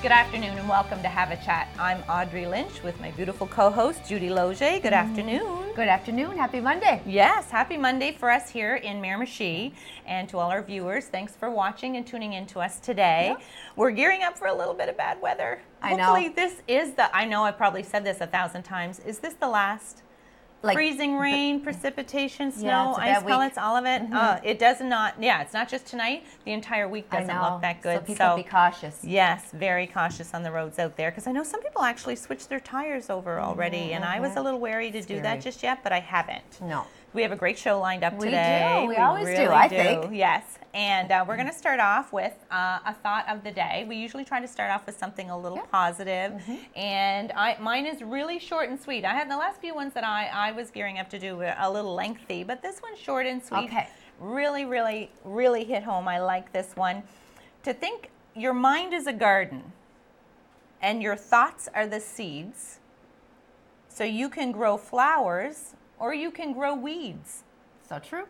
Good afternoon and welcome to Have a Chat. I'm Audrey Lynch with my beautiful co-host Judy Loge. Good afternoon. Good afternoon. Happy Monday. Yes, happy Monday for us here in Miramichi, and to all our viewers, thanks for watching and tuning in to us today. Yep. We're gearing up for a little bit of bad weather. I know. Hopefully this is I know I've probably said this 1,000 times, is this the last? Freezing rain, precipitation, snow, ice pellets, all of it. It does not, it's not just tonight. The entire week doesn't look that good. So people be cautious. Yes, very cautious on the roads out there, because I know some people actually switched their tires over already, and I was a little wary to do that just yet, but I haven't. No. We have a great show lined up today. We always really do, I think. Yes. And we're going to start off with a thought of the day. We usually try to start off with something a little positive. And mine is really short and sweet. I had the last few ones that I was gearing up to do a little lengthy, but this one's short and sweet. Okay. Really, really, really hit home. I like this one. To think your mind is a garden and your thoughts are the seeds. So you can grow flowers or you can grow weeds. So true.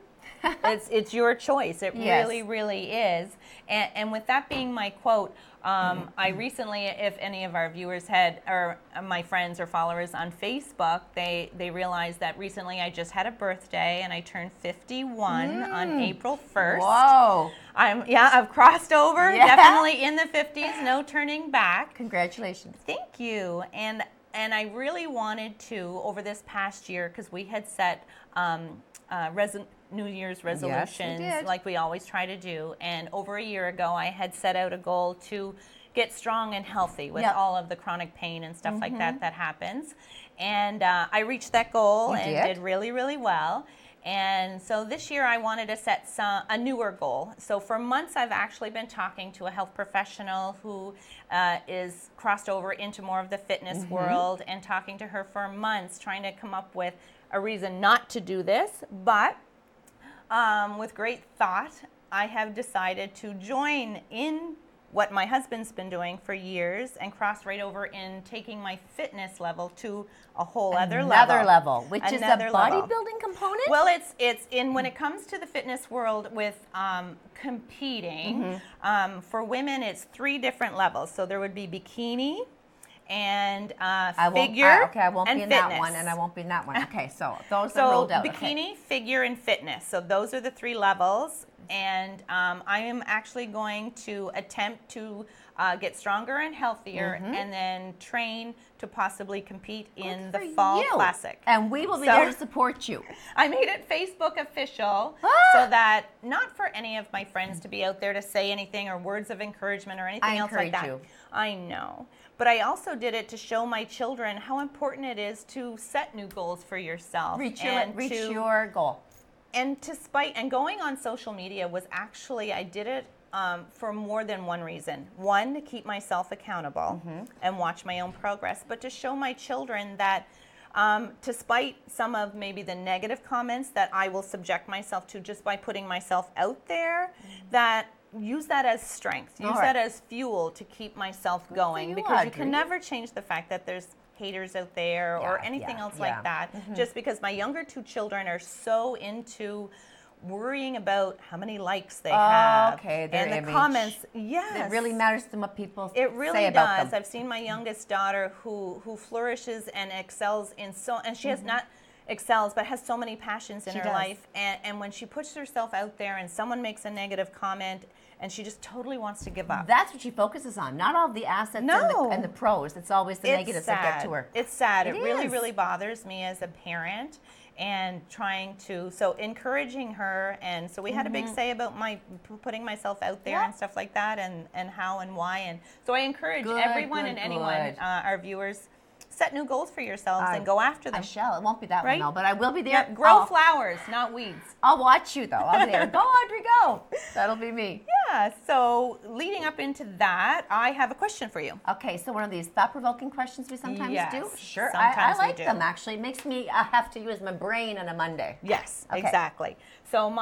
It's your choice. It really, really is. And with that being my quote, I recently, if any of our viewers or my friends or followers on Facebook, they realized that recently I just had a birthday and I turned 51 on April 1st. Whoa. I've crossed over, definitely in the 50s, no turning back. Congratulations. Thank you. And I really wanted to, over this past year, because we had set New Year's resolutions like we always try to do. And over a year ago, I had set out a goal to get strong and healthy with all of the chronic pain and stuff like that happens. And I reached that goal and did really, really well. And so this year I wanted to set a newer goal. So for months I've actually been talking to a health professional who is crossed over into more of the fitness world, and talking to her for months, trying to come up with a reason not to do this. But with great thought, I have decided to join in what my husband's been doing for years and cross right over in taking my fitness level to a whole other level. Which is a bodybuilding component? Well, it's in when it comes to the fitness world with competing. For women, it's 3 different levels. So there would be bikini and figure. I won't be in fitness. that one, and I won't be in that one. Okay, so those are rolled out. Bikini, figure, and fitness. So those are the 3 levels. And I am actually going to attempt to get stronger and healthier, and then train to possibly compete in the Fall Classic. And we will be there to support you. I made it Facebook official so that, not for any of my friends to be out there to say anything or words of encouragement or anything else like that. I know. But I also did it to show my children how important it is to set new goals for yourself. Reach your goal. And going on social media was actually, I did it for more than one reason. One, to keep myself accountable and watch my own progress, but to show my children that despite some of maybe the negative comments that I will subject myself to just by putting myself out there, that use that as strength, use that as fuel to keep myself going, because you can never change the fact that there's haters out there or anything else like that. Just because my younger 2 children are so into worrying about how many likes they have and the image. Comments. It really matters to them what people it really say about does. them. I've seen my youngest daughter who flourishes and excels in and she has not excels, but has so many passions in her life. And when she puts herself out there and someone makes a negative comment, and she just totally wants to give up. That's what she focuses on, not all the assets and the pros. It's always the negatives that get to her. It's sad. It really, really bothers me as a parent, and encouraging her. And so we had a big say about my putting myself out there and stuff like that, and how and why. And so I encourage everyone and anyone, our viewers, set new goals for yourselves and go after them. I shall. It won't be that one, though, but I will be there. Grow flowers, not weeds. I'll watch you, though. I'll be there. Go, Audrey, go. That'll be me. Yeah, so leading up into that, I have a question for you. Okay, so one of these thought-provoking questions we sometimes do? Sure. Sometimes I like them, actually. It makes me have to use my brain on a Monday. Yes, exactly. So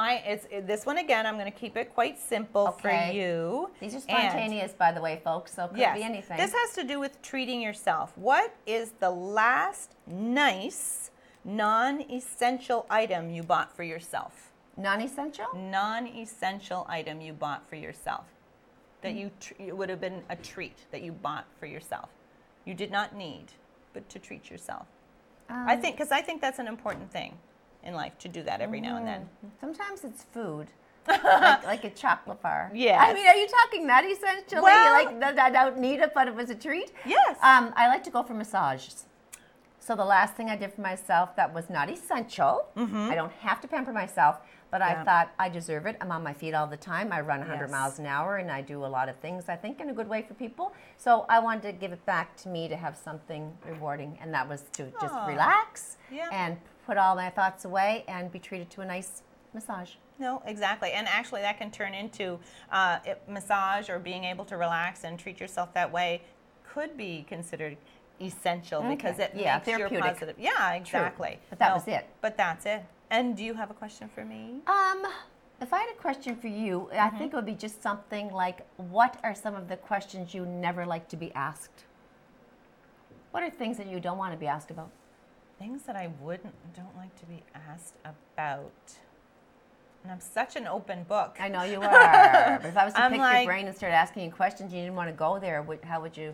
this one again, I'm going to keep it quite simple for you. These are spontaneous, by the way, folks, so it could be anything. This has to do with treating yourself. What is the last nice, non-essential item you bought for yourself? Non-essential? Non-essential item you bought for yourself. that it would have been a treat that you bought for yourself? You did not need, but to treat yourself. I think that's an important thing in life, to do that every now and then. Sometimes it's food. like a chocolate bar. Yeah. I mean, are you talking that essentially? Well, like that I don't need it, but it was a treat? Yes. I like to go for massages. So the last thing I did for myself that was not essential. I don't have to pamper myself, but I thought I deserve it. I'm on my feet all the time. I run 100 miles an hour, and I do a lot of things, I think, in a good way for people. So I wanted to give it back to me to have something rewarding, and that was to just relax and put all my thoughts away and be treated to a nice massage. No, exactly. And actually that can turn into massage, or being able to relax and treat yourself that way could be considered essential because it makes you positive. Yeah, exactly. True. But that was it. But that's it. And do you have a question for me? If I had a question for you, I think it would be just something like, what are some of the questions you never like to be asked? What are things that you don't want to be asked about? Things that I don't like to be asked about. And I'm such an open book. I know you are. But if I was to pick your brain and start asking you questions, you didn't want to go there, how would you?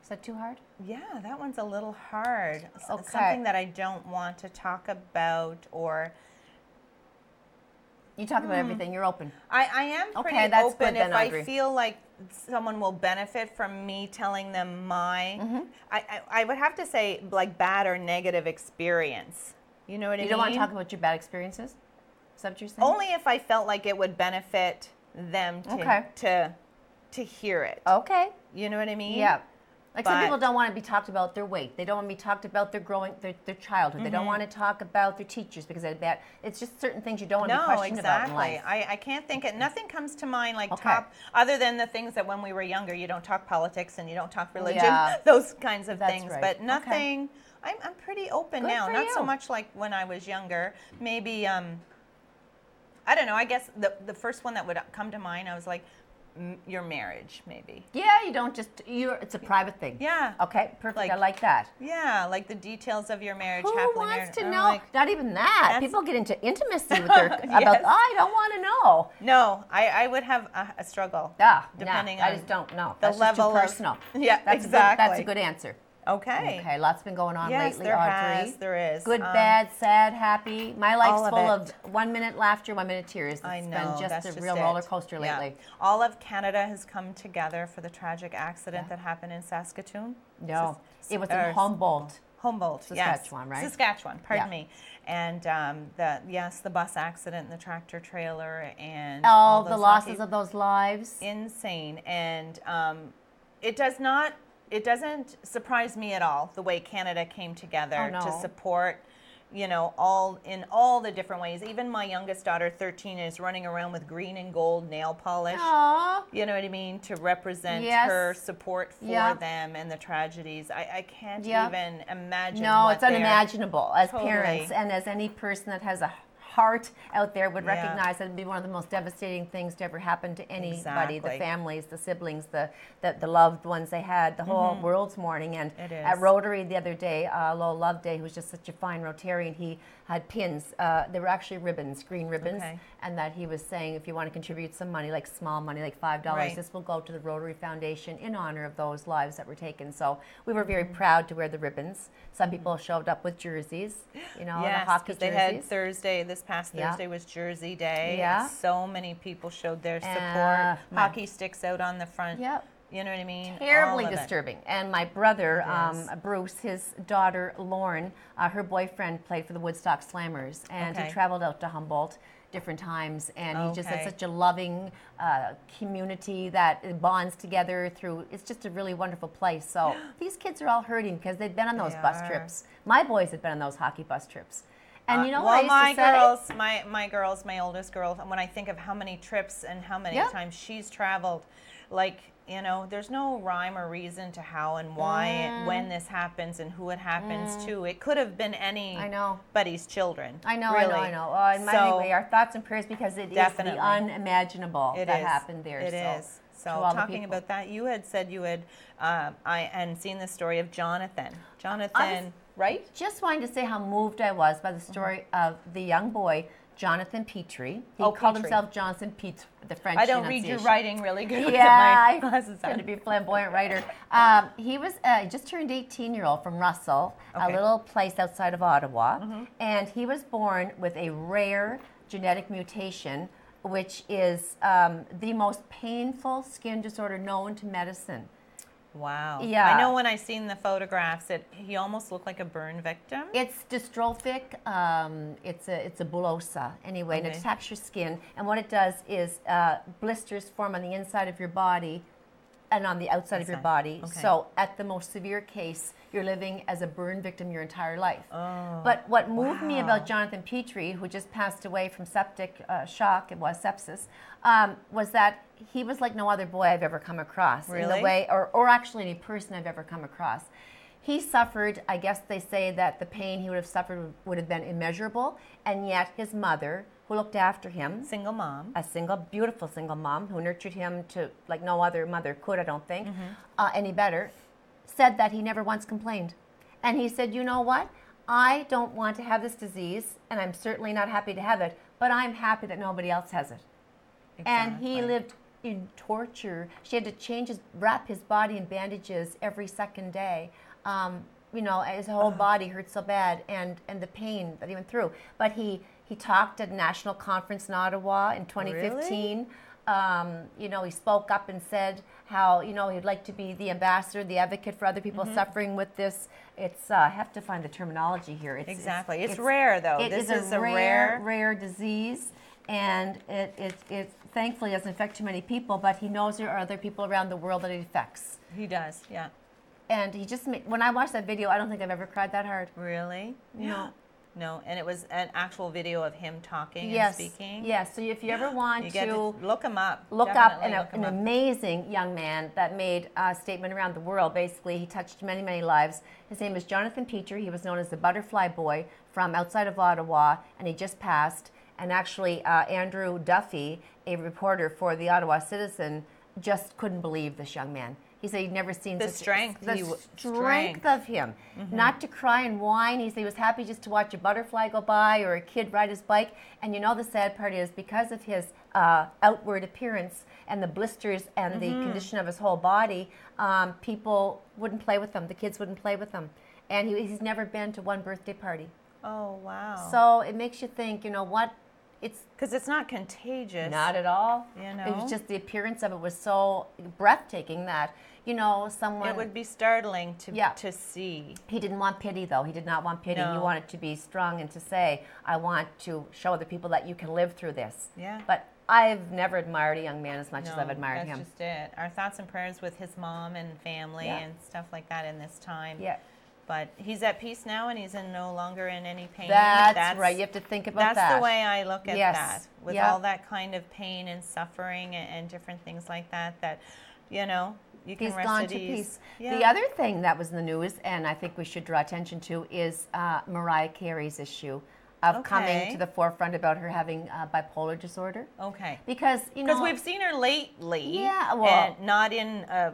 Is that too hard? Yeah, that one's a little hard. Okay. Something that I don't want to talk about, or... You talk about everything. You're open. I am pretty open if I feel like someone will benefit from me telling them my... I would have to say, like, bad or negative experience. You know what I mean? You don't want to talk about your bad experiences? Is that what you're saying? Only if I felt like it would benefit them to hear it. Okay. You know what I mean? Yeah. Like, some people don't want to be talked about their weight. They don't want to be talked about their their childhood. They don't want to talk about their teachers because it's just certain things you don't want to be questioned about in life. I can't think it. Nothing comes to mind top, other than the things that when we were younger, you don't talk politics and you don't talk religion, those kinds of things. Right. But nothing. I'm pretty open now. Not so much like when I was younger. Maybe I don't know. I guess the first one that would come to mind, I was like, your marriage, maybe. Yeah, you don't it's a private thing. Yeah. Okay, perfect. I like that. Yeah, like the details of your marriage. Who happily wants married. to know? Not even that. People get into intimacy with their I don't want to know. No, I would have a struggle. Depending on I just don't know. The That's level just too personal. Exactly. That's a good answer. Okay. Okay, lots been going on lately, Audrey. There is. Good, bad, sad, happy. My life's full of 1 minute laughter, 1 minute tears. It's been just a real roller coaster lately. All of Canada has come together for the tragic accident that happened in Saskatoon. No, it was in Humboldt. Saskatchewan, right? Saskatchewan, pardon me. And the bus accident and the tractor trailer and all the losses of those lives. Insane. And it doesn't surprise me at all the way Canada came together to support, all the different ways. Even my youngest daughter, 13, is running around with green and gold nail polish. Aww. You know what I mean? To represent her support for them and the tragedies. I can't even imagine. No, it's unimaginable as parents and as any person that has a heart out there would recognize that it'd be one of the most devastating things to ever happen to anybody, the families, the siblings, the loved ones they had, the whole world's mourning. And at Rotary the other day, Lowell Loveday, who was just such a fine Rotarian, he had pins. They were actually ribbons, green ribbons, and that he was saying, if you want to contribute some money, like small money, like $5, this will go to the Rotary Foundation in honor of those lives that were taken. So we were very proud to wear the ribbons. Some people showed up with jerseys, the hockey jerseys. They had this past Thursday was Jersey Day. Yeah. So many people showed their support. Hockey sticks out on the front. Yep. You know what I mean? Terribly disturbing. And my brother, Bruce, his daughter, Lauren, her boyfriend played for the Woodstock Slammers. And he traveled out to Humboldt different times. And he just had such a loving community that bonds together through. It's just a really wonderful place. So these kids are all hurting because they've been on those bus trips. My boys have been on those hockey bus trips. And what I used to say? My oldest girl, when I think of how many trips and how many times she's traveled, there's no rhyme or reason to how and why, when this happens and who it happens to. It could have been anybody's children. I know. Really. Anyway, our thoughts and prayers, because it is the unimaginable that happened there. It is. So talking about that, you had said you had and seen the story of Jonathan. Jonathan right? Just wanted to say how moved I was by the story of the young boy, Jonathan Petrie. He called himself Jonathan Petrie, the French I don't read your writing really good. Yeah, I'm trying to be a flamboyant writer. He was just turned 18-year-old from Russell, a little place outside of Ottawa, and he was born with a rare genetic mutation, which is the most painful skin disorder known to medicine. Wow. Yeah. I know when I seen the photographs, he almost looked like a burn victim. It's dystrophic. It's a bullosa anyway, and it attacks your skin. And what it does is blisters form on the inside of your body and on the outside of your body. Okay. So at the most severe case, you're living as a burn victim your entire life. Oh, but what moved me about Jonathan Petrie, who just passed away from septic shock, it was sepsis, was that he was like no other boy I've ever come across. Really? In the way, or actually any person I've ever come across. He suffered, I guess they say that the pain he would have suffered would have been immeasurable, and yet his mother, who looked after him. Single mom. A beautiful single mom who nurtured him to like no other mother could, I don't think, any better, said that he never once complained. And he said, you know what? I don't want to have this disease, and I'm certainly not happy to have it, but I'm happy that nobody else has it. Exactly. And he lived in torture. She had to wrap his body in bandages every second day. You know, his whole body hurt so bad, and the pain that he went through. But he talked at a national conference in Ottawa in 2015. Really? You know, he spoke up and said how, you know, he'd like to be the ambassador, the advocate for other people suffering with this. It's, I have to find the terminology here. It's rare, though. This is a rare disease, and it thankfully doesn't affect too many people, but he knows there are other people around the world that it affects. He does, yeah. And he just when I watched that video, I don't think I've ever cried that hard. Really? No. No, and it was an actual video of him talking and speaking. Yes, so if you ever want to look him up. Look up an amazing young man that made a statement around the world. Basically, he touched many, many lives. His name is Jonathan Petrie. He was known as the Butterfly Boy from outside of Ottawa, and he just passed. And actually, Andrew Duffy, a reporter for the Ottawa Citizen, just couldn't believe this young man. He said he'd never seen the strength of him. Not to cry and whine. He said he was happy just to watch a butterfly go by or a kid ride his bike. And you know the sad part is because of his outward appearance and the blisters and the condition of his whole body, people wouldn't play with him. The kids wouldn't play with him. And he's never been to one birthday party. Oh, wow. So it makes you think, you know what? Because it's not contagious. Not at all. You know? It was just the appearance of it was so breathtaking that, you know, someone... It would be startling to see. He didn't want pity, though. He did not want pity. No. He wanted to be strong and to say, I want to show other people that you can live through this. Yeah. But I've never admired a young man as much as I've admired him. That's just it. Our thoughts and prayers with his mom and family and stuff like that in this time. Yeah. But he's at peace now, and he's no longer in any pain. That's right. You have to think about that. That's the way I look at that. With all that kind of pain and suffering and different things like that, you know, you can rest at ease. He's gone to peace. Yeah. The other thing that was in the news, and I think we should draw attention to, is Mariah Carey's issue of coming to the forefront about her having bipolar disorder. Okay. Because, you know... Because we've seen her lately. Yeah, well... And not in a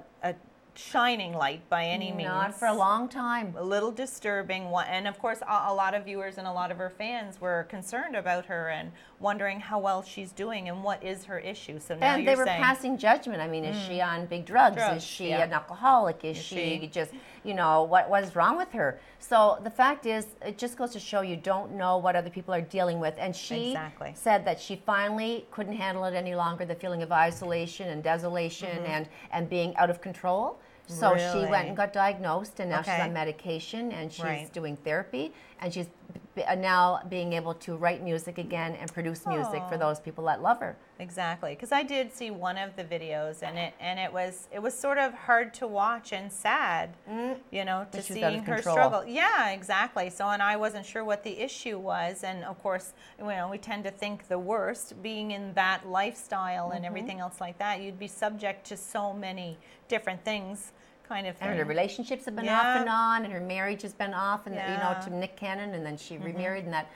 shining light by any means. Not for a long time. A little disturbing. And of course, a lot of viewers and a lot of her fans were concerned about her and wondering how well she's doing and what is her issue. So now and they were passing judgment. I mean, is she on big drugs? Is she an alcoholic? Is she just, you know, what is wrong with her? So the fact is, it just goes to show you don't know what other people are dealing with. And she said that she finally couldn't handle it any longer, the feeling of isolation and desolation and being out of control. So she went and got diagnosed, and now she's on medication, and she's doing therapy, and she's now being able to write music again and produce music for those people that love her. Exactly, because I did see one of the videos, and it was sort of hard to watch and sad, you know, to seeing her struggle. Yeah, exactly. So, and I wasn't sure what the issue was, and of course, you know, we tend to think the worst, being in that lifestyle and everything else like that. You'd be subject to so many different things. Kind of thing. And her relationships have been off and on, and her marriage has been off, and you know, to Nick Cannon, and then she remarried, and that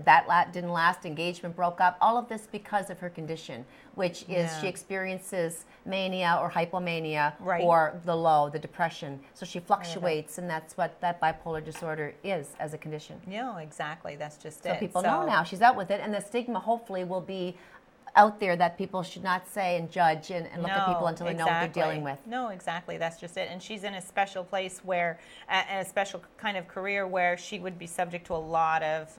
that didn't last, engagement broke up, all of this because of her condition, which is she experiences mania or hypomania or the depression. So she fluctuates, and that's what that bipolar disorder is as a condition. No, exactly. That's just it. So people know now she's out with it, and the stigma hopefully will be out there that people should not say and judge and look at people until they know what they're dealing with. No, exactly. That's just it. And she's in a special place where, a special kind of career where she would be subject to a lot of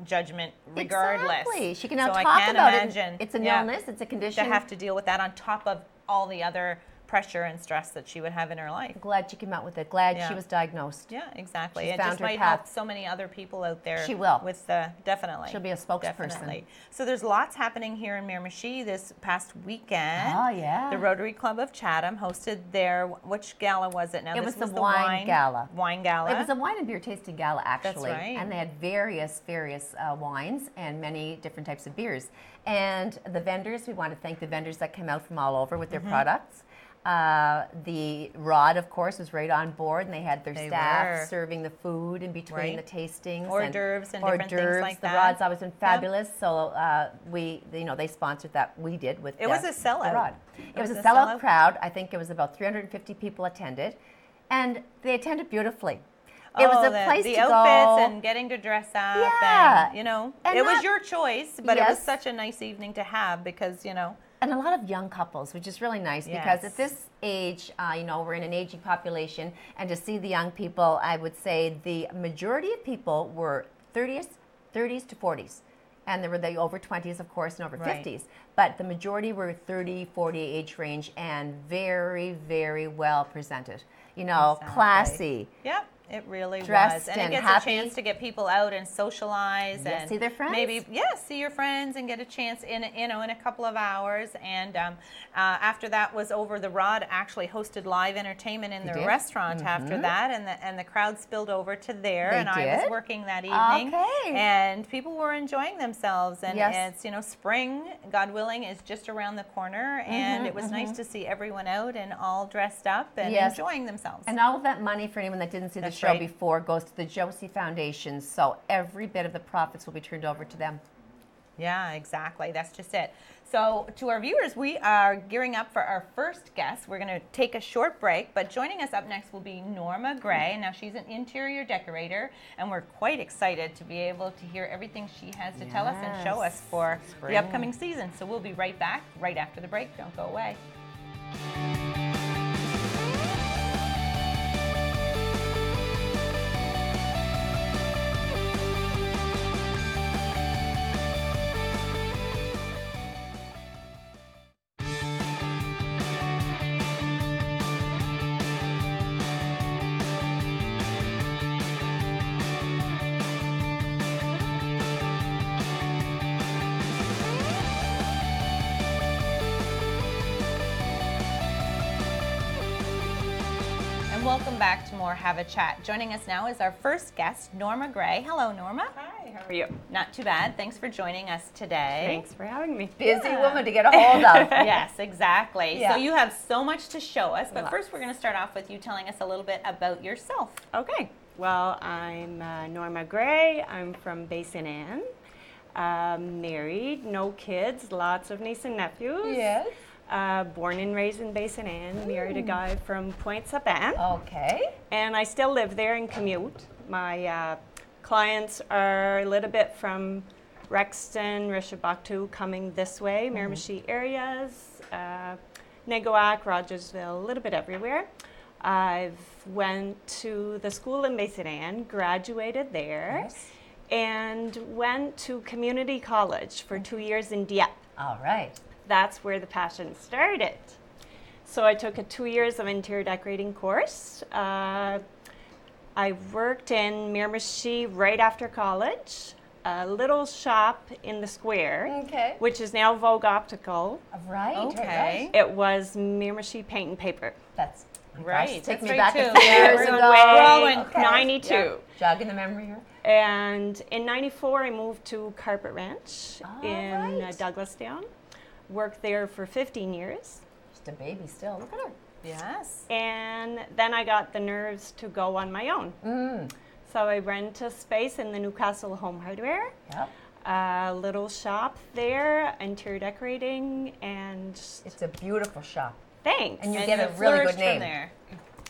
judgment regardless. Exactly. She can now talk about it. It's an illness. It's a condition. To have to deal with that on top of all the other pressure and stress that she would have in her life. Glad she came out with it. Glad she was diagnosed. Yeah, exactly. It just might help so many other people out there. She will. With definitely. She'll be a spokesperson. Definitely. So there's lots happening here in Miramichi this past weekend. Oh, yeah. The Rotary Club of Chatham hosted their, which gala was it now? It was the wine gala. Wine gala. It was a wine and beer tasting gala, actually. That's right. And they had various wines and many different types of beers. And the vendors, we want to thank the vendors that came out from all over with their products. The Rod, of course, was right on board, and they had their staff serving the food in between the tastings. Hors d'oeuvres and different things like that. The Rod's always been fabulous, so they sponsored that. We did with it was a sellout. The Rod. It was a sellout crowd. I think it was about 350 people attended, and they attended beautifully. It was a place to go. The outfits and getting to dress up. Yeah. And it was your choice, but it was such a nice evening to have because, And a lot of young couples, which is really nice because at this age, we're in an aging population, and to see the young people, I would say the majority of people were 30s to 40s. And there were the over 20s, of course, and over 50s. But the majority were 30, 40 age range and very, very well presented. Classy. Yep. It really dressed was. And it gets happy. A chance to get people out and socialize and see their friends. Maybe, see your friends and get a chance in a couple of hours. And after that was over, the Rod actually hosted live entertainment in their restaurant after that, and the crowd spilled over to there. I was working that evening, and people were enjoying themselves. And it's spring, God willing, is just around the corner, and it was nice to see everyone out and all dressed up and enjoying themselves. And all of that money, for anyone that didn't see the show before, goes to the Josie Foundation, so every bit of the profits will be turned over to them. Yeah, exactly. That's just it. So to our viewers, we are gearing up for our first guest. We're going to take a short break, but joining us up next will be Norma Gray. Now, she's an interior decorator, and we're quite excited to be able to hear everything she has to tell us and show us for the upcoming season. So we'll be right back right after the break. Don't go away. Welcome back to more Have a Chat. Joining us now is our first guest, Norma Gray. Hello, Norma. Hi, how are you? Not too bad. Thanks for joining us today. Thanks for having me. Busy woman to get a hold of. Yes, exactly. So you have so much to show us, but first we're going to start off with you telling us a little bit about yourself. Okay. Well, I'm Norma Gray. I'm from Basin Anne. Married, no kids, lots of nieces and nephews. Yes. Born and raised in Basin Anne, married a guy from Pointe-Saban. Okay. And I still live there and commute. My clients are a little bit from Rexton, Rishabaktu, coming this way, Miramichi areas, Neguac, Rogersville, a little bit everywhere. I've went to the school in Basin Anne, graduated there, and went to community college for 2 years in Dieppe. All right. That's where the passion started. So I took a 2 years of interior decorating course. I worked in Miramichi right after college, a little shop in the square, which is now Vogue Optical. Right. Okay. It was Miramichi Paint and Paper. That's right. Take me right back too. a few years ago. We're all in 92. Yeah. Jogging the memory here. And in 94, I moved to Carpet Ranch in Douglastown. Worked there for 15 years. Just a baby still. Look at her. Yes. And then I got the nerves to go on my own. So I rent a space in the Newcastle Home Hardware. Yep. A little shop there, interior decorating, and it's a beautiful shop. Thanks. And you get a really good name. There.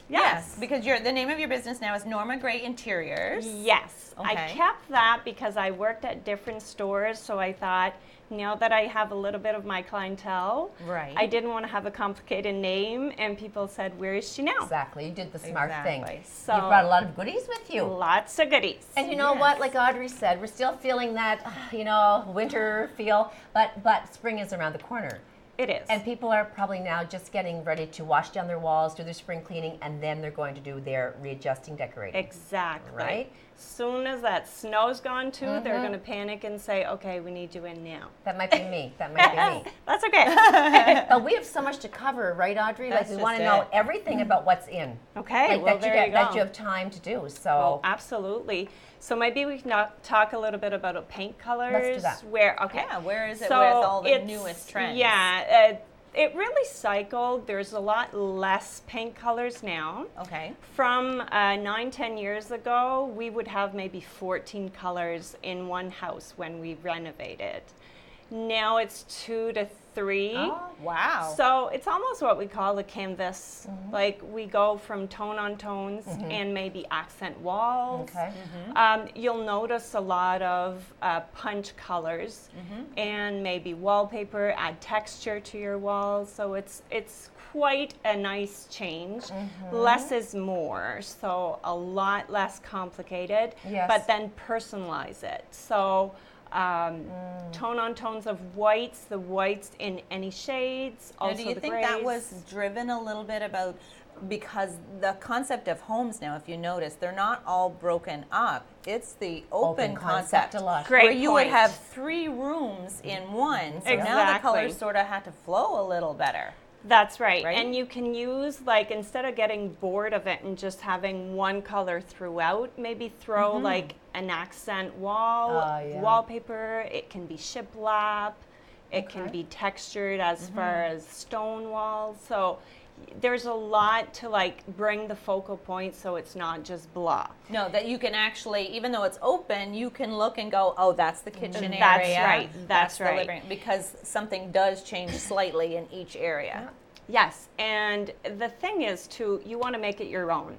Yes, because the name of your business now is Norma Gray Interiors. Yes, okay. I kept that because I worked at different stores, so I thought, now that I have a little bit of my clientele, right. I didn't want to have a complicated name, and people said, where is she now? Exactly, you did the smart thing. So you brought a lot of goodies with you. Lots of goodies. And you know what, like Audrey said, we're still feeling that, winter feel, but spring is around the corner. It is. And people are probably now just getting ready to wash down their walls, do their spring cleaning, and then they're going to do their readjusting decorating. Exactly. Right? Soon as that snow's gone too, they're going to panic and say, okay, we need you in now. That might be me. That might be me. That's okay. But we have so much to cover, right, Audrey? That's we want to know everything about what's in. Okay, that you have time to do. So well, absolutely. So maybe we can talk a little bit about paint colors. Let's do that. Where is it with all the newest trends? Yeah, it really cycled. There's a lot less paint colors now. Okay. From 9-10 years ago, we would have maybe 14 colors in one house when we renovated. Now it's 2 to 3. Oh, wow. So it's almost what we call a canvas. Like we go from tone on tones and maybe accent walls. Okay. You'll notice a lot of punch colors and maybe wallpaper, add texture to your walls. So it's quite a nice change. Less is more, so a lot less complicated, but then personalize it. So tone on tones of whites, the whites in any shades. Also, do you think that was driven a little bit about, because the concept of homes now, if you notice, they're not all broken up. It's the open concept a lot. Great where you point. would have 3 rooms in one. So now the colors sort of had to flow a little better. That's right. And you can use, like, instead of getting bored of it and just having one color throughout, maybe throw like an accent wallpaper. It can be shiplap. It can be textured as far as stone walls. So there's a lot to like bring the focal point so it's not just blah. No, that you can actually, even though it's open, you can look and go, oh, that's the kitchen area. That's right. That's the right. living room, because something does change slightly in each area. Yes, and the thing is too, you want to make it your own.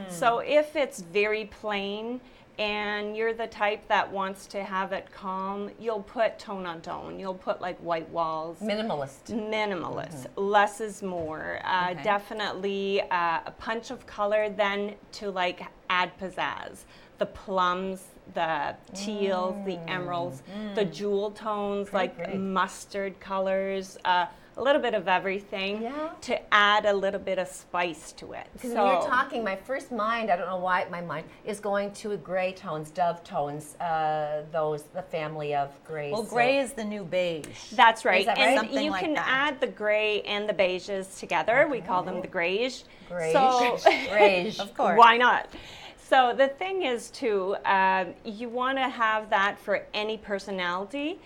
So if it's very plain and you're the type that wants to have it calm, you'll put tone on tone. You'll put like white walls. Minimalist. Less is more. Definitely a punch of color then to like add pizzazz. The plums, the teals, the emeralds, the jewel tones, like mustard colors, a little bit of everything to add a little bit of spice to it. Because when you're talking, my first mind, I don't know why my mind is going to gray tones, dove tones, the family of grays. Well, gray is the new beige. That's right. Is that and right? you can add the gray and the beiges together. We call them the greige. Greige. So, greige. Of course. Why not? So the thing is too, you want to have that for any personality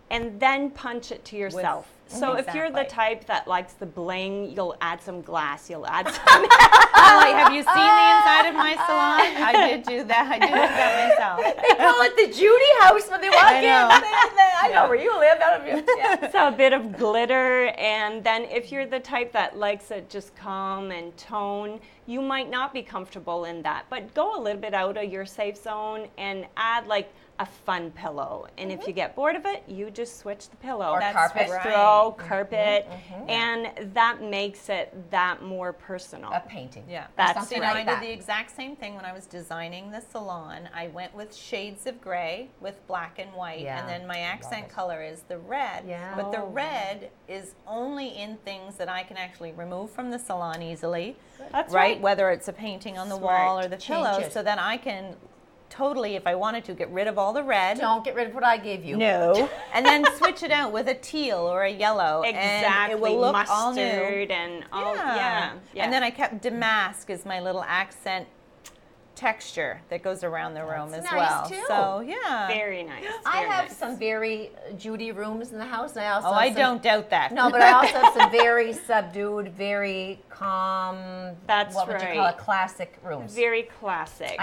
and then punch it to yourself. So if you're the type that likes the bling, you'll add some glass, you'll add some... Like, have you seen the inside of my salon? I did do that. I did that myself. They call it the Judy house when they walk in. I know where you live. So a bit of glitter, and then if you're the type that likes it just calm and tone, you might not be comfortable in that. But go a little bit out of your safe zone and add like a fun pillow. And if you get bored of it, you just switch the pillow. Or carpet. Throw carpet, and that makes it that more personal. A painting. Yeah. That's See, right. I did the exact same thing when I was designing the salon. I went with shades of gray with black and white, and then my accent color is the red. Yeah. But the red is only in things that I can actually remove from the salon easily. That's right. Whether it's a painting on the wall or the Change pillow, it. so that I can totally, if I wanted to, get rid of all the red. Don't get rid of what I gave you. No. And then switch it out with a teal or a yellow. Exactly. And it will look mustard all new. and all, yeah. And then I kept damask as my little accent texture that goes around the room as nice well. too. So yeah, Very nice. I very have nice. some very Judy rooms in the house, and I also I don't doubt that. No, but I also have some very subdued, very calm. That's what would you call it? Classic rooms. Very classic.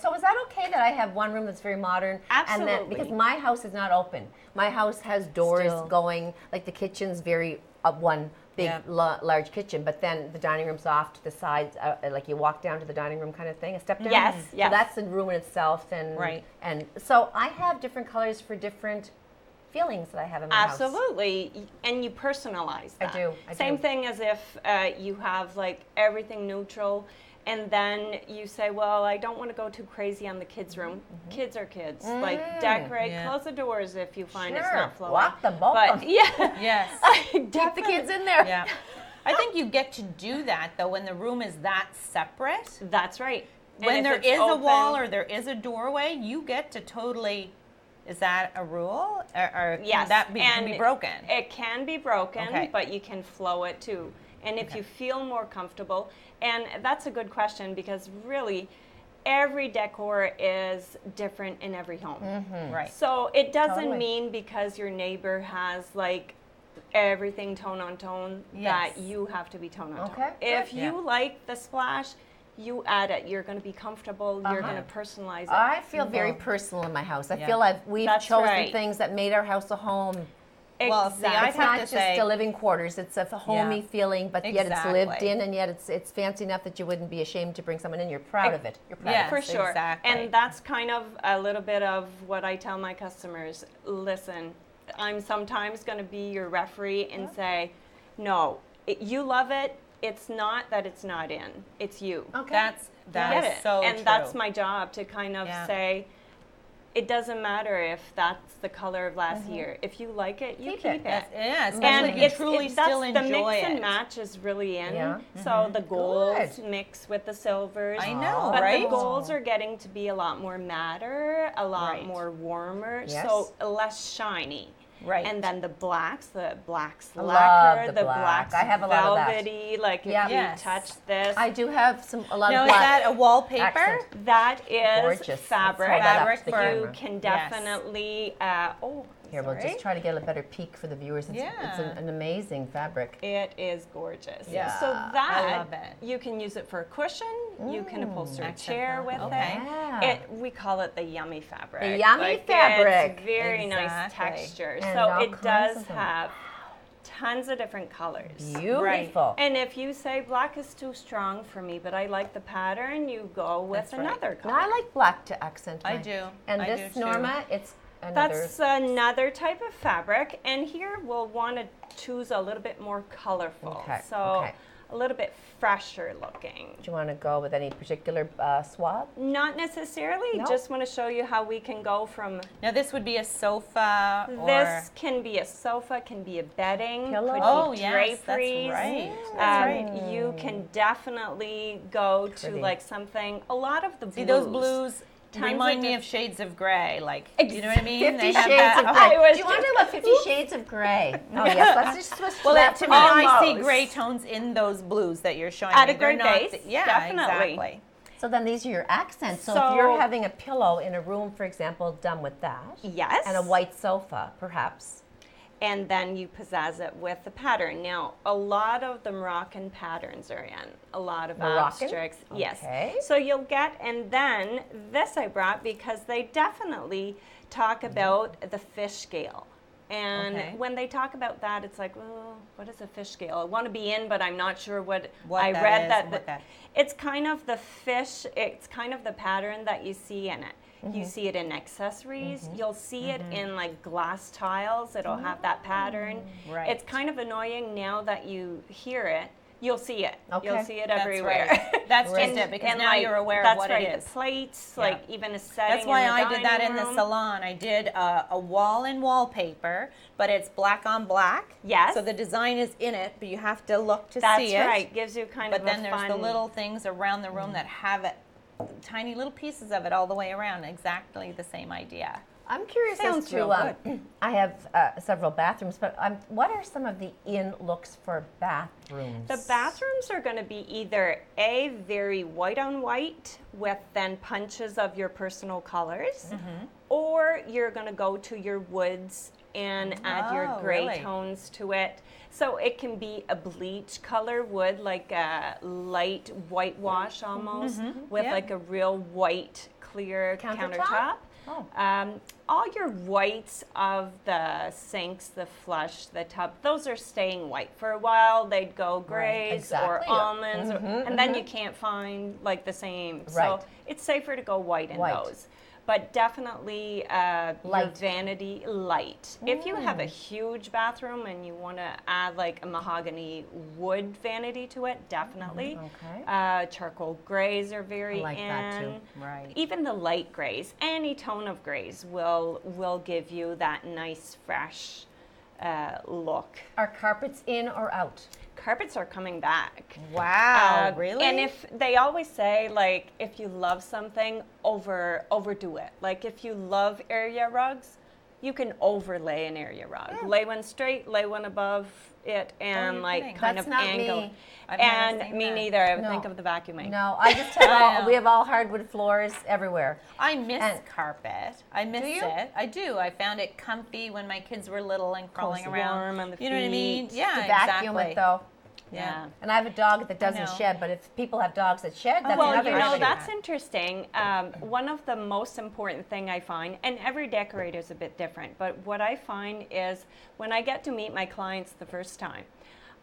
So is that okay that I have one room that's very modern? Absolutely. And then, because my house is not open. My house has doors going, like the kitchen's very one big large kitchen, but then the dining room's off to the sides, like you walk down to the dining room kind of thing, a step down. Yes, So that's the room in itself, and so I have different colors for different feelings that I have in my house. Absolutely, and you personalize that. I do. Same thing as if you have like everything neutral, and then you say, well, I don't want to go too crazy on the kids' room. Kids are kids. Like decorate, close the doors if you find it's not flowing. Lock them both. But yeah, yes, keep the kids in there. Yeah, I think you get to do that though when the room is that separate. That's right. When there is a wall or there is a doorway, you get to totally. Is that a rule, or yes, can that can be broken? It can be broken, but you can flow it too. And if you feel more comfortable, and that's a good question because really, every decor is different in every home. Right. So it doesn't mean because your neighbor has like everything tone on tone that you have to be tone on tone. If you like the splash, you add it. You're going to be comfortable. You're going to personalize it. I feel very personal in my house. I feel like we've chosen things that made our house a home. Well, see, it's not just a living quarters. It's a homey feeling, but yet it's lived in, and yet it's fancy enough that you wouldn't be ashamed to bring someone in. You're proud of it. You're proud of it. For sure. Exactly. And that's kind of a little bit of what I tell my customers. Listen, I'm sometimes going to be your referee and say, no, you love it. It's not that it's not in. It's you. Okay. That is so and true. that's my job to kind of say, it doesn't matter if that's the color of last year. If you like it, you keep it. Yeah, especially if you truly still enjoy it. The mix and match is really in. So the golds mix with the silvers. I know, but right? the golds are getting to be a lot more matter, a lot more warmer, so less shiny. Right. And then the blacks lacquer, the blacks I have a lot velvety, of that. like if you touch this. I do have a lot now, of black. Is that a wallpaper? Accent. That is gorgeous. fabric. You can definitely, Here, we'll just try to get a better peek for the viewers. It's an amazing fabric. It is gorgeous. Yeah. So that, I love it. you can use it for a cushion. You can upholster a chair with it. We call it the yummy fabric. The yummy fabric. It's very nice texture. And so it does of have tons of different colors. Beautiful. Right. And if you say black is too strong for me, but I like the pattern, you go with another color. I like black to accent. I do. And I this, do too. Norma, it's That's another type of fabric, and here we'll want to choose a little bit more colorful, a little bit fresher looking. Do you want to go with any particular swab? Not necessarily, just want to show you how we can go from... Now this would be a sofa or... This can be a sofa, can be a bedding, pillow. could be draperies. That's right. You can definitely go to like something, a lot of the blues. See, those blues remind me of shades of gray, like, you know what I mean? 50 They Shades have of that, Grey. Do you want to know about 50 Shades of Grey? Oh, yes, let's just switch to well, that to for me, a minute. I see gray tones in those blues that you're showing At me. a gray base, yeah, definitely. exactly. So then these are your accents. So if you're having a pillow in a room, for example, done with that. Yes. And a white sofa, perhaps. And then you pizzazz it with the pattern. Now, a lot of the Moroccan patterns are in, a lot of abstracts. Yes. Okay. So you'll get, and then this I brought because they definitely talk about the fish scale. And when they talk about that, it's like, well, what is a fish scale? I want to be in, but I'm not sure what I read that. It's kind of the fish, it's kind of the pattern that you see in it. You see it in accessories. You'll see it in like glass tiles. It'll have that pattern. Right. It's kind of annoying now that you hear it. You'll see it. Okay. You'll see it That's everywhere. right. That's just it, because now you're aware of what it is. The plates, like even a setting. That's why in the I did that dining in the room. salon. I did a wall and wallpaper, but it's black on black. Yes. So the design is in it, but you have to look to That's see it. right. Gives you kind But of then a there's fun... the little things around the room that have it, tiny little pieces of it all the way around, exactly the same idea. I'm curious Sounds as to, I have several bathrooms, but what are some of the in looks for bathrooms? The bathrooms are going to be either A, very white on white with then punches of your personal colors, or you're going to go to your woods and add your gray tones to it. So it can be a bleach color wood, like a light whitewash almost, with like a real white, clear countertop. All your whites of the sinks, the flush, the tub, those are staying white. For a while, they'd go grays or almonds, and then you can't find like the same. So it's safer to go white in those. But definitely your vanity light. If you have a huge bathroom and you want to add like a mahogany wood vanity to it, definitely. Charcoal grays are very in. That too. Right. Even the light grays, any tone of grays will give you that nice fresh look. Are carpets in or out? Carpets are coming back. Wow, really? And if they always say, like, if you love something, overdo it. Like, if you love area rugs, you can overlay an area rug. Lay one straight, lay one above it, and kind of angle. Me. And me neither. I would think of the vacuuming. No, I just have we have all hardwood floors everywhere. I miss carpet. I miss it. I do. I found it comfy when my kids were little and crawling around. Warm on the feet. You know what I mean? Yeah, to vacuum it though. Yeah. And I have a dog that doesn't shed, but if people have dogs that shed, that's another issue. That's interesting. One of the most important thing I find, and every decorator is a bit different, but what I find is when I get to meet my clients the first time,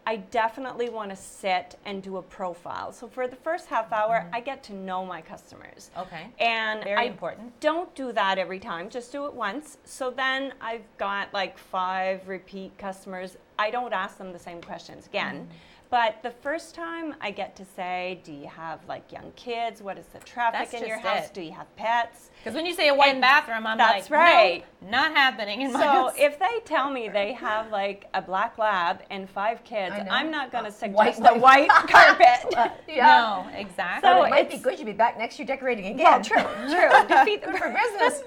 I definitely want to sit and do a profile. So for the first half hour, I get to know my customers. Okay. And very important. Don't do that every time. Just do it once. So then I've got like 5 repeat customers. I don't ask them the same questions again. But the first time I get to say, do you have like young kids? What is the traffic in your house? Do you have pets? Because when you say a white bathroom, I'm like, no, not happening in my house. So if they tell me they have like a black lab and 5 kids, I'm not going to suggest a white carpet. No, exactly. So it might be good. You'll be back next year decorating again. Well, true. Defeat them for business.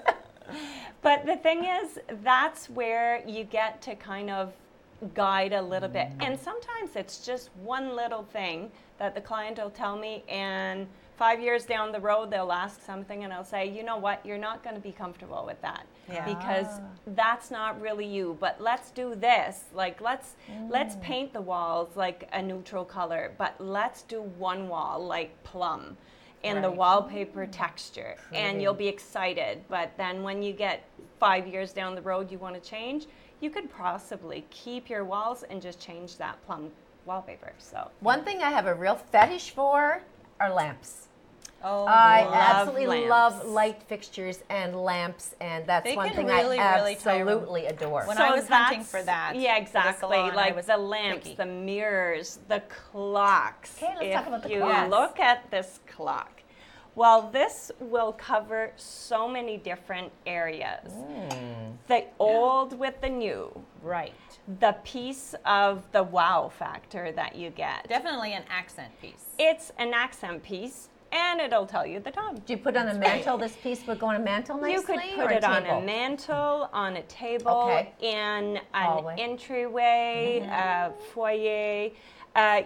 But the thing is, that's where you get to kind of guide a little bit. And sometimes it's just one little thing that the client will tell me, and 5 years down the road they'll ask something and I'll say, you know what, you're not going to be comfortable with that because that's not really you, but let's do this. Like let's paint the walls like a neutral color, but let's do one wall like plum and the wallpaper texture. And you'll be excited. But then when you get 5 years down the road you want to change, you could possibly keep your walls and just change that plum wallpaper. So one thing I have a real fetish for are lamps. Oh, I absolutely love light fixtures and lamps, and that's one thing I absolutely adore. When I was hunting for that. Yeah, exactly. Like the lamps, the mirrors, the clocks. Okay, let's talk about the clocks. If you look at this clock, well, this will cover so many different areas. The old with the new. Right. The piece of the wow factor that you get. Definitely an accent piece. It's an accent piece, and it'll tell you the time. Do you put on a mantle? This piece would go on a mantle nicely? You could put it on a mantle, on a table, in an entryway, foyer.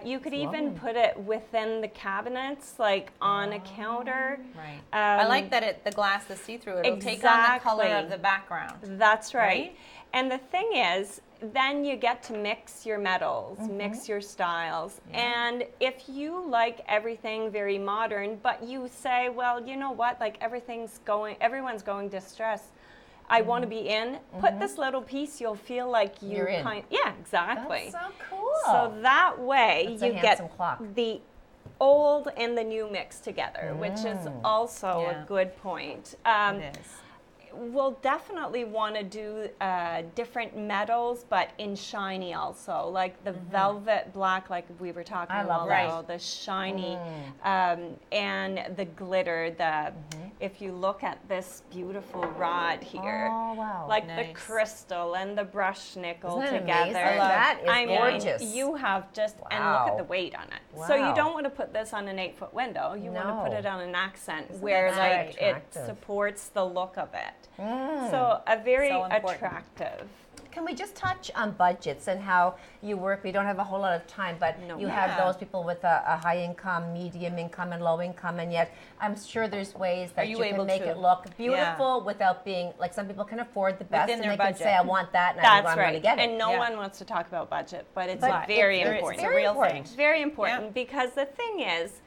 You could even put it within the cabinets, like on a counter. Right. I like that the glass is see-through. It'll take on the color of the background. That's right. And the thing is, then you get to mix your metals, mix your styles. And if you like everything very modern, but you say, well, you know what, like everyone's going distressed. I want to be in. Put this little piece. You'll feel like you're in. Yeah, exactly. That's so cool. So that way you get the old and the new mixed together, which is also a good point. It is. We'll definitely want to do different metals, but in shiny also, like the velvet black, like we were talking about, the shiny, and the glitter, if you look at this beautiful rod here, oh, wow. like the crystal and the brushed nickel Isn't that together. Amazing? That is gorgeous. You have just, and look at the weight on it. Wow. So you don't want to put this on an 8-foot window. You want to put it on an accent where like it supports the look of it. So a very attractive. Can we just touch on budgets and how you work? We don't have a whole lot of time, but you have those people with a high income, medium income, and low income, and yet I'm sure there's ways that you can make it look beautiful without being, like some people can afford the best and they can say, I want that, and I'm going to get it. And no one wants to talk about budget, but it's very important. It's a real thing. It's very important because the thing is,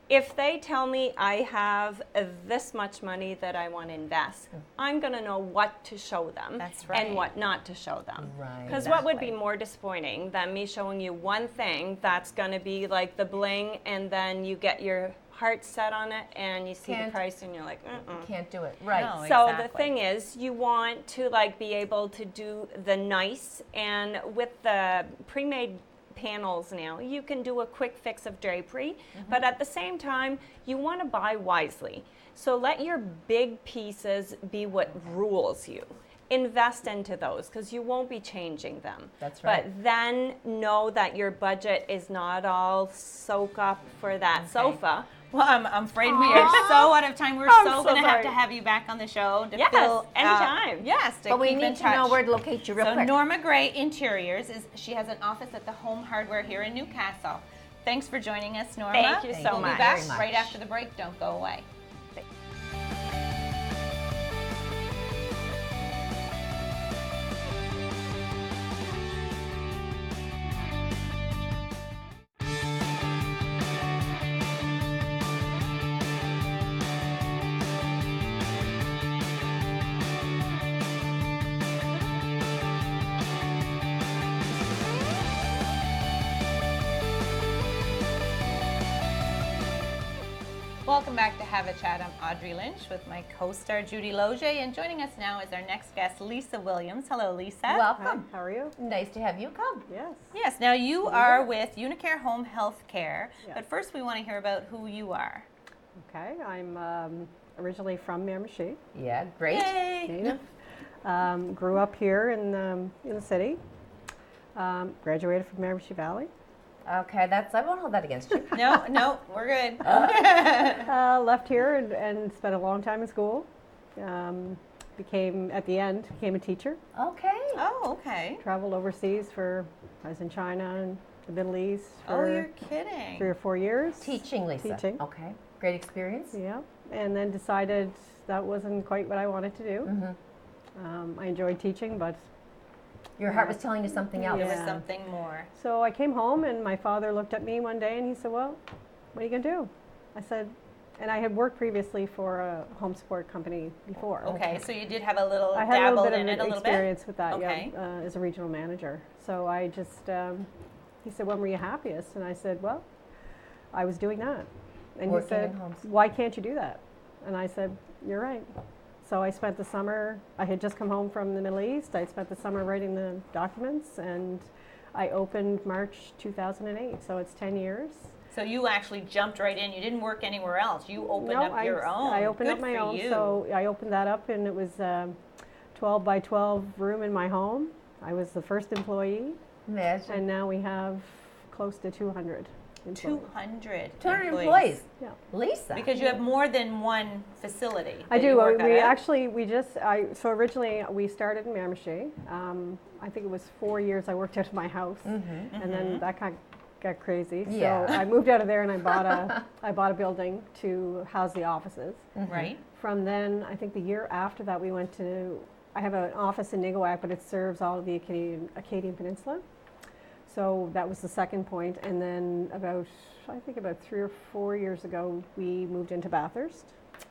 if they tell me I have this much money that I want to invest, I'm going to know what to show them and what not to show them. Because what would be more disappointing than me showing you one thing that's going to be like the bling, and then you get your heart set on it and you see the price and you're like, can't do it. Right. No, so the thing is, you want to like be able to do the nice, and with the pre-made panels now, you can do a quick fix of drapery, but at the same time, you want to buy wisely. So let your big pieces be what rules you. Invest into those because you won't be changing them. That's right. But then know that your budget is not all soak up for that sofa. Well, I'm afraid we are so out of time. We're so going to have you back on the show to fill anytime. But we need to know where to locate you real quick. Norma Gray Interiors she has an office at the Home Hardware here in Newcastle. Thanks for joining us, Norma. Thank you so much. We'll be back right after the break. Don't go away. Welcome back to Have a Chat. I'm Audrey Lynch with my co-star Judy Loge, and joining us now is our next guest, Lisa Williams. Hello, Lisa. Welcome. Hi, how are you? Nice to have you come. Yes. Yes. Now you are with Unicare Home Health Care, but first we want to hear about who you are. Okay, I'm originally from Miramichi. Yeah, great. Yay. Grew up here in the city. Graduated from Miramichi Valley. Okay, I won't hold that against you. No, we're good. Left here and spent a long time in school. At the end, became a teacher. Okay. Oh, okay. Traveled overseas I was in China and the Middle East for you're kidding. 3 or 4 years. Teaching, Lisa. Teaching. Okay. Great experience. Yeah. And then decided that wasn't quite what I wanted to do. I enjoyed teaching, but your heart was telling you something else. There was something more. So I came home and my father looked at me one day and he said, well, what are you going to do? I said, and I had worked previously for a home support company before. Okay, so you did have a little I had dabble a little in bit it a of little experience with that, Okay. as a regional manager. So I just, he said, when were you happiest? And I said, well, I was doing that. And Working he said, in homes. why can't you do that? And I said, you're right. So I spent the summer, I had just come home from the Middle East. I spent the summer writing the documents, and I opened March 2008, so it's 10 years. So you actually jumped right in. You didn't work anywhere else. You opened up your own. I opened Good up my for own. you. So I opened that up, and it was a 12 by 12 room in my home. I was the first employee. Imagine. And now we have close to 200 employees. 200 employees. Yeah. Lisa. Because you have more than one facility. I do. You work So originally we started in Miramichi. I think it was 4 years I worked out of my house, and then that kind of got crazy. Yeah. So I moved out of there and I bought a building to house the offices. Right. From then, I think the year after that, I have an office in Niguac, but it serves all of the Acadian Peninsula. So that was the second point. And then about 3 or 4 years ago, we moved into Bathurst.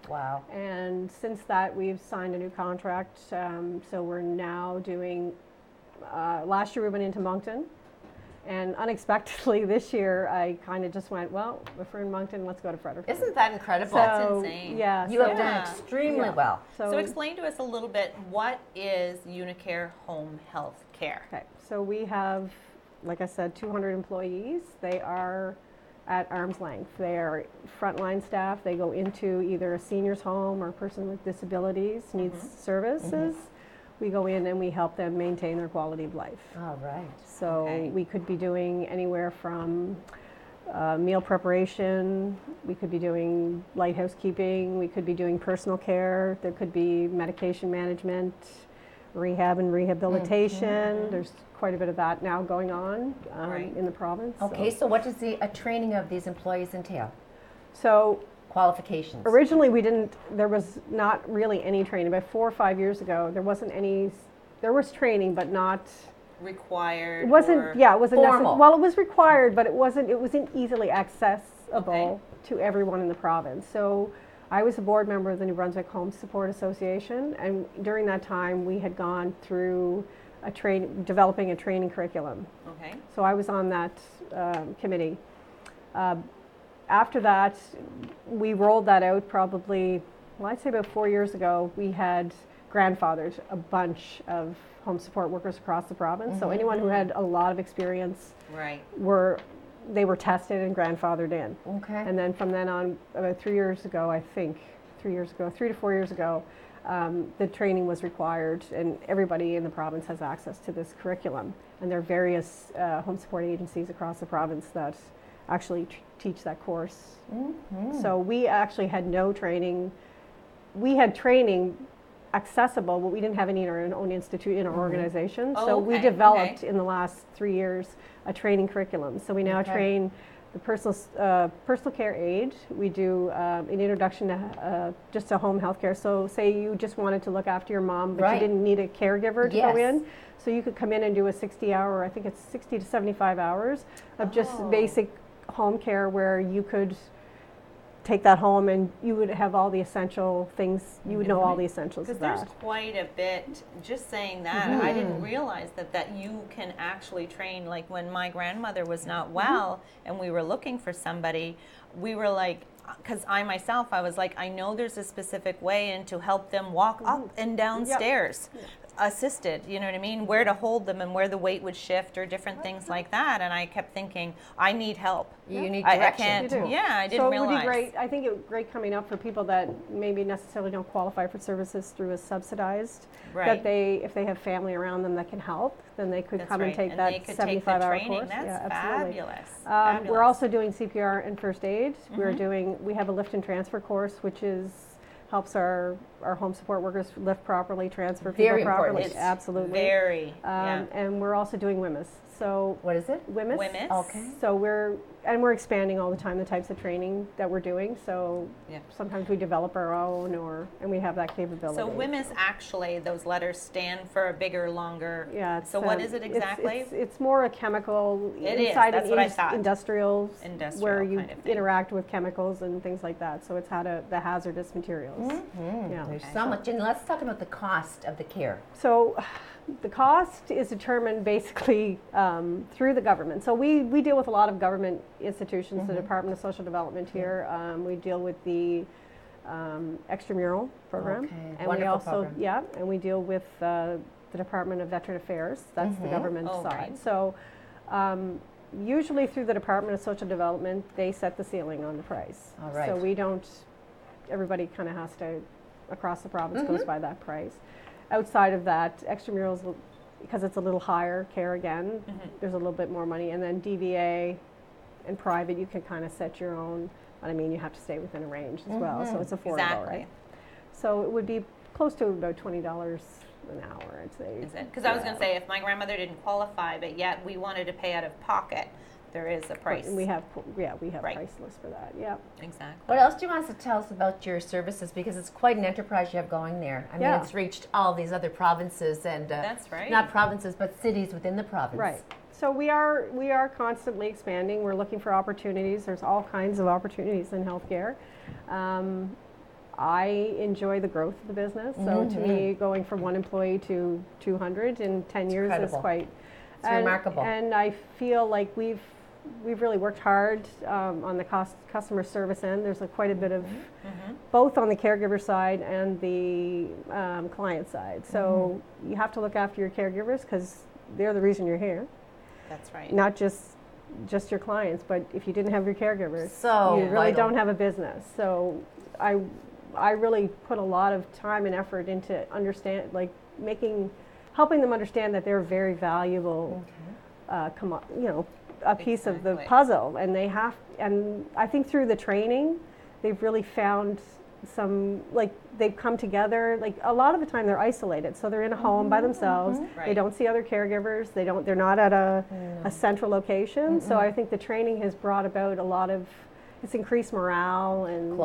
Wow. And since that, we've signed a new contract. So we're now doing, last year we went into Moncton. And unexpectedly this year, I kind of just went, well, if we're in Moncton, let's go to Fredericton. Isn't that incredible? That's insane. Yeah. You have done extremely well. So explain to us a little bit, what is Unicare Home Health Care? Okay, so we have, like I said, 200 employees. They are at arm's length. They are frontline staff. They go into either a senior's home or a person with disabilities needs services. We go in and we help them maintain their quality of life. All right. So we could be doing anywhere from meal preparation, we could be doing light housekeeping, we could be doing personal care, there could be medication management, rehab and rehabilitation. There's quite a bit of that now going on in the province. Okay, so what does a training of these employees entail? So qualifications. Originally there was not really any training. About 4 or 5 years ago, there wasn't any, there was training, but not required. It wasn't, yeah, it wasn't formal. Well, it was required, but it wasn't easily accessible to everyone in the province. So I was a board member of the New Brunswick Home Support Association, and during that time we had gone through developing a training curriculum. Okay. So I was on that committee. After that, we rolled that out probably, well, I'd say about 4 years ago. We had grandfathered a bunch of home support workers across the province. So anyone who had a lot of experience they were tested and grandfathered in. Okay. And then from then on, about 3 years ago, I think, 3 to 4 years ago, the training was required, and everybody in the province has access to this curriculum. And there are various home support agencies across the province that actually teach that course. So we actually had no training. We had training accessible, but we didn't have any in our own institute, in our organization. So we developed in the last 3 years a training curriculum. So we now train the personal care aide. We do an introduction to just to home health care. So say you just wanted to look after your mom, but you didn't need a caregiver to go in. So you could come in and do a 60-hour, I think it's 60 to 75 hours of just basic home care, where you could take that home and you would have all the essential things, you would know all the essentials of that. Because there's quite a bit, just saying that, I didn't realize that you can actually train, like when my grandmother was not well and we were looking for somebody, we were like, because I was like, I know there's a specific way and to help them walk up and down stairs. Assisted, you know what I mean? Where to hold them and where the weight would shift or different things like that. And I kept thinking, I need help. You need direction. I can't. I didn't realize. So it would be great. I think it would be great coming up for people that maybe necessarily don't qualify for services through a subsidized. That if they have family around them that can help, then they could come and take that 75-hour course. That's fabulous. We're also doing CPR and first aid. We have a lift and transfer course, which helps our home support workers lift properly, transfer people properly. It's absolutely. And we're also doing WMIS. So what is it? WMIS. WMIS. Okay. So we're expanding all the time the types of training that we're doing. So sometimes we develop our own, and we have that capability. So WMIS, actually, those letters stand for a bigger, longer. Yeah. So what is it exactly? It's more a chemical inside of what I thought. Industrial where you kind of interact with chemicals and things like that. So it's the hazardous materials. There's so much. And let's talk about the cost of the care. So the cost is determined basically through the government. So we deal with a lot of government institutions, the Department of Social Development here. We deal with the extramural program. Okay. And we also, and we deal with the Department of Veteran Affairs. That's the government side. So usually through the Department of Social Development, they set the ceiling on the price. All right. So we don't, everybody kind of has to, across the province goes by that price. Outside of that, extramurals, because it's a little higher care again, there's a little bit more money. And then DVA and private, you can kind of set your own, but I mean, you have to stay within a range as well. So it's affordable, right? So it would be close to about $20 an hour, I'd say. Is it? Because I was going to say, if my grandmother didn't qualify, but yet we wanted to pay out of pocket, there is a price. And we have price lists for that. Yeah. Exactly. What else do you want to tell us about your services? Because it's quite an enterprise you have going there. I mean, it's reached all these other provinces and that's right. Not provinces, but cities within the province. Right. So we are constantly expanding. We're looking for opportunities. There's all kinds of opportunities in healthcare. I enjoy the growth of the business. So to me, going from 1 employee to 200 in 10 years is quite remarkable. And I feel like we've really worked hard on the customer service end. There's quite a bit of both on the caregiver side and the client side. So you have to look after your caregivers because they're the reason you're here. That's right. Not just just your clients, but if you didn't have your caregivers, so you really vital. don't have a business. So I really put a lot of time and effort into helping them understand that they're very valuable, a piece of the puzzle, and and I think through the training, they've really found they've come together. Like a lot of the time they're isolated, so they're in a home by themselves. Right. They don't see other caregivers. They're not at a central location. So I think the training has brought about a lot of, it's increased morale and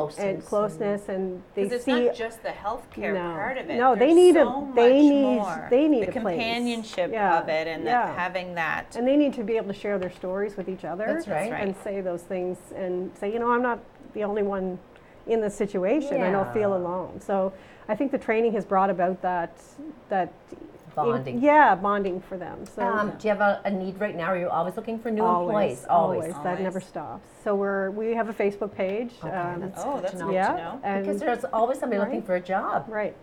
closeness, and they see. It's not just the healthcare part of it. No, they need the a companionship of it, and having that. And they need to be able to share their stories with each other. That's right. And say those things, and say, I'm not the only one in this situation. I don't feel alone. So I think the training has brought about that bonding. Bonding for them. So do you have a need right now? Are you always looking for new employees? Always. That never stops. So we have a Facebook page. That's good to know. Yeah, because there's always somebody looking for a job. Right.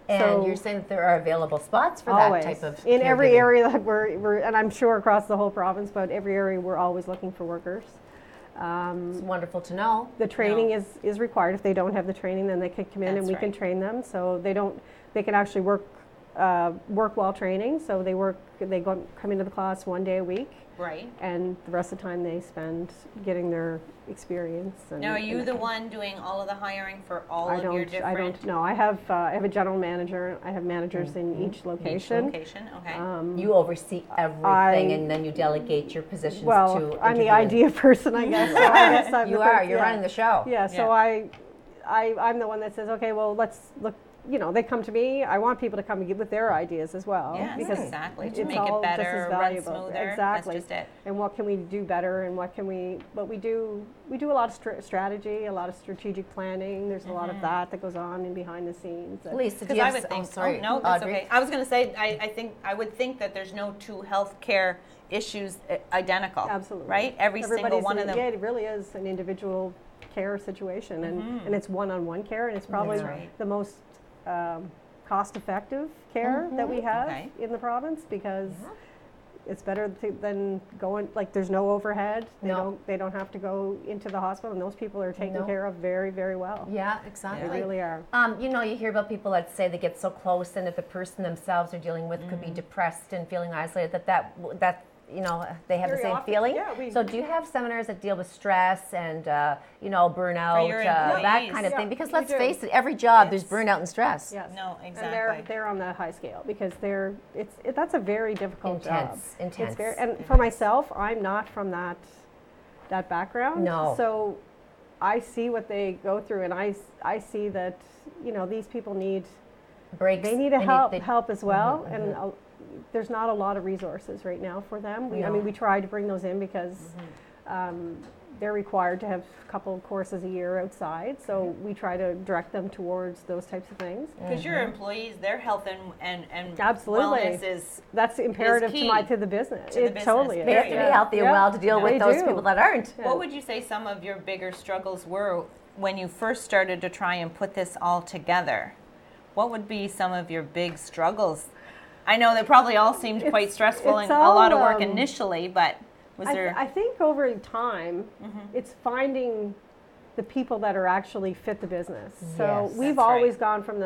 And you're saying that there are available spots for that type of in every area that we're, and I'm sure across the whole province, but every area we're always looking for workers. It's wonderful to know. The training is required. If they don't have the training, then they can come in and we can train them. So they can actually work while training. So they come into the class 1 day a week. Right. And the rest of the time they spend getting their experience. Now, are you the one doing all of the hiring for all of your different? I don't know. I have a general manager. I have managers in each location. Okay. You oversee everything, and then you delegate your positions to. I'm the idea person, I guess. So I guess I'm You're running the show. Yeah. So I'm the one that says, okay, well, let's look. They come to me. I want people to come with their ideas as well. Yes, because exactly. To it's make all it better, just as run valuable. smoother. Exactly. That's just it. And what can we do better? And what can we? But we do a lot of strategy, a lot of strategic planning. There's a lot of that goes on in behind the scenes. Lisa, do Because you I have? would think. Sorry, no, that's Audrey. okay. I was going to say. I would think that there's no two healthcare issues identical. Absolutely. Right. Everybody's single one of them. Yeah, it really is an individual care situation, and it's one-on-one care, and it's probably the most cost-effective care that we have in the province, because it's better than going, there's no overhead. They don't have to go into the hospital, and those people are taken care of very, very well. Yeah, exactly. They really are. You hear about people that say they get so close, and if the person themselves are dealing with could be depressed and feeling isolated, that they have the same feeling. Yeah, so do you have seminars that deal with stress and burnout, that kind of thing? Because let's face it, every job there's burnout and stress. Yes. No, exactly. And they're on the high scale, because that's a very difficult job. Intense. And for myself, I'm not from that background. No. So I see what they go through, and I see that these people need breaks. They need help as well, and there's not a lot of resources right now for them. We try to bring those in because they're required to have a couple of courses a year outside, so we try to direct them towards those types of things. Because your employees, their health and absolutely wellness that's imperative to the business. Totally is. They have to be healthy and well to deal with those people that aren't. What would you say some of your bigger struggles were when you first started to try and put this all together? What would be some of your big struggles? I know they probably all seemed quite stressful and a lot of work initially, but was there? I think over time, it's finding the people that are actually fit the business. So we've always gone from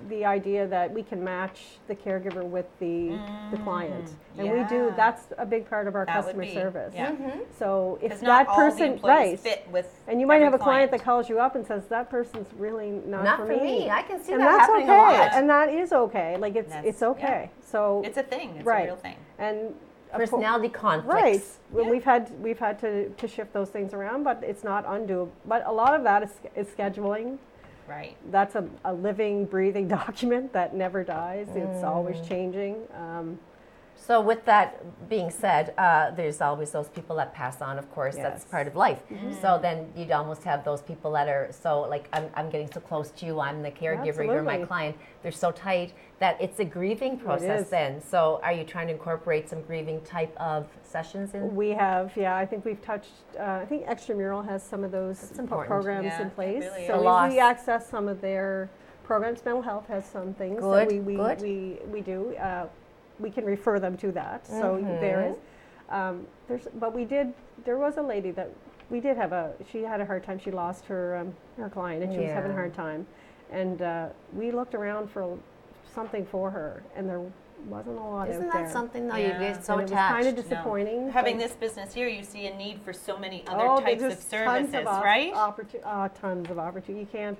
the idea that we can match the caregiver with the client, and we do. That's a big part of our customer service. Yeah. So if not that person fit with and you might have a client that calls you up and says that person's really not for me. I can see and that that's happening okay. a lot. And that is okay. It's okay. So it's a thing. It's a real thing. And personality conflicts. Right. Well, we've had to shift those things around, but it's not undoable. But a lot of that is scheduling. Right. That's a living, breathing document that never dies. It's always changing. So with that being said, there's always those people that pass on, of course. That's part of life. So then you'd almost have those people that are so I'm getting so close to you, I'm the caregiver, you're my client. They're so tight that it's a grieving process then. So are you trying to incorporate some grieving type of sessions in? We have, I think we've touched, I think Extramural has some of those programs in place. Really so we access some of their programs. Mental Health has some things that we do. We can refer them to that. So there is. There was a lady that she had a hard time. She lost her client, and she was having a hard time. And we looked around for something for her, and there wasn't a lot out there. Isn't that something though? You get so attached. It was kind of disappointing. No. Having this business here, you see a need for so many other types of services, right? Tons of opportunity.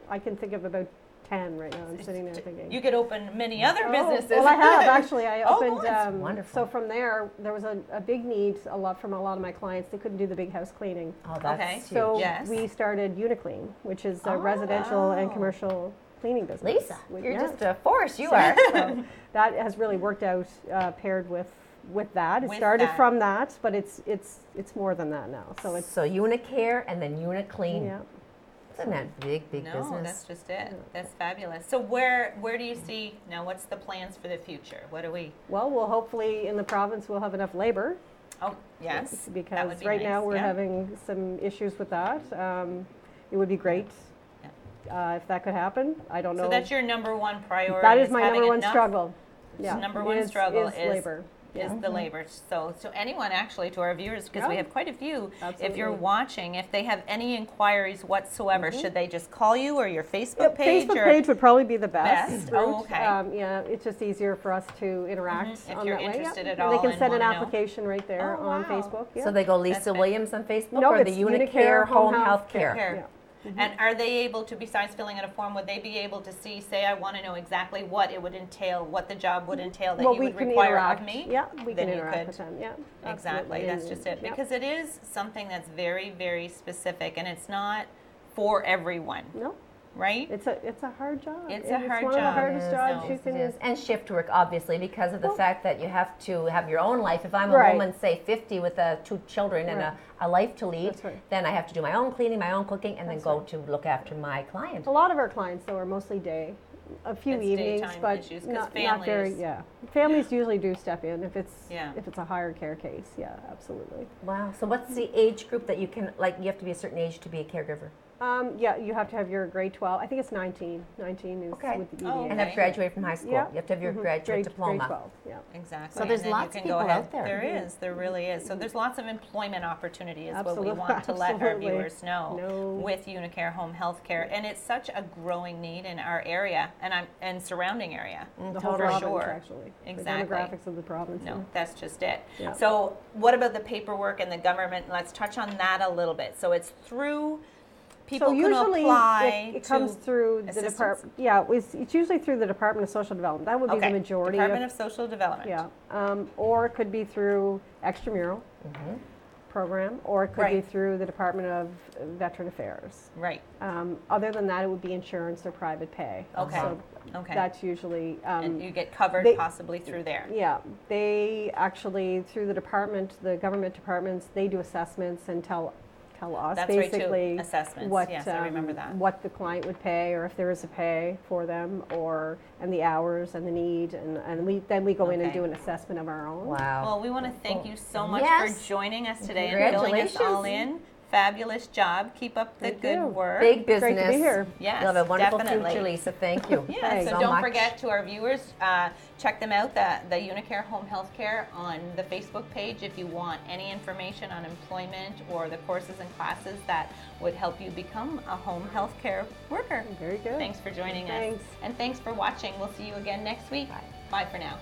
I can think of about 10 right now. I'm sitting there thinking. You could open many other businesses. Well, I have actually. I opened. That's wonderful. So from there was a big need from a lot of my clients. They couldn't do the big house cleaning. Oh, that's huge. So we started Uniclean, which is a residential and commercial cleaning business. Lisa, you're just a force. You are. So that has really worked out paired with that. It started from that, but it's more than that now. So Unicare and then Uniclean. Yeah. Isn't that big business? No, that's just it. That's fabulous. So where do you see now? What's the plans for the future? What do we? Well, we'll hopefully in the province we'll have enough labor. Oh yes, because right now we're having some issues with that. It would be great if that could happen. I don't know. So that's your number one priority. That is my number one struggle. Yeah, number one struggle is labor. Is the labor. So anyone actually, to our viewers, because we have quite a few, if you're watching, if they have any inquiries whatsoever, should they just call you or your Facebook page? Facebook page would probably be the best. Oh, okay. Yeah, it's just easier for us to interact if you're interested at all. all. They can send an application right there on Facebook. So they go Lisa Williams on Facebook or the Unicare Home Health Care? And are they able to, besides filling out a form, would they be able to see, say, I want to know exactly what it would entail, what the job would entail that you would require of me? Yeah, we can interact with them. Yeah, exactly. That's just it. Because it is something that's very, very specific, and it's not for everyone. No. Right? It's a hard job. It's a hard job. It's one of the hardest jobs you can. And shift work, obviously, because of the fact that you have to have your own life. If I'm a woman, say 50 with 2 children and a life to lead, then I have to do my own cleaning, my own cooking, and then go to look after my client. A lot of our clients, though, are mostly day. A few evenings, but not very. Yeah, families usually do step in if it's a higher care case. Yeah, absolutely. Wow. So what's the age group that you can you have to be a certain age to be a caregiver? Yeah, you have to have your grade 12. I think it's 19. 19 is with the ED. And have graduated from high school. Yeah. You have to have your graduate diploma. Grade 12, yeah. Exactly. So there's lots of people out there. There really is. So there's lots of employment opportunity is what we want to let our viewers know with Unicare Home Health Care. And it's such a growing need in our area and surrounding area. The whole province, sure. Actually. Exactly. The demographics of the province. No, that's just it. Yeah. So what about the paperwork and the government? Let's touch on that a little bit. So it's through... People can apply. It comes through the department. Yeah, it's usually through the Department of Social Development. That would be the majority. Department of Social Development. Yeah, or it could be through extramural program, or it could be through the Department of Veteran Affairs. Right. Other than that, it would be insurance or private pay. Okay. So that's usually. And you get covered possibly through there. Yeah, they actually through the government departments, they do assessments and tell us basically assessments. What yes, I remember that. What the client would pay, or if there is a pay for them, and the hours and the need, and we go in and do an assessment of our own. Wow. Well, we want to thank you so much for joining us today and filling us all in. Fabulous job. Keep up the good work. Big business. Great to be here. Yes, you'll have a wonderful definitely. future, Lisa. Thank you. So don't forget, to our viewers, check them out, the Unicare Home Health Care on the Facebook page if you want any information on employment or the courses and classes that would help you become a home health care worker. Very good. Thanks for joining us. And thanks for watching. We'll see you again next week. Bye for now.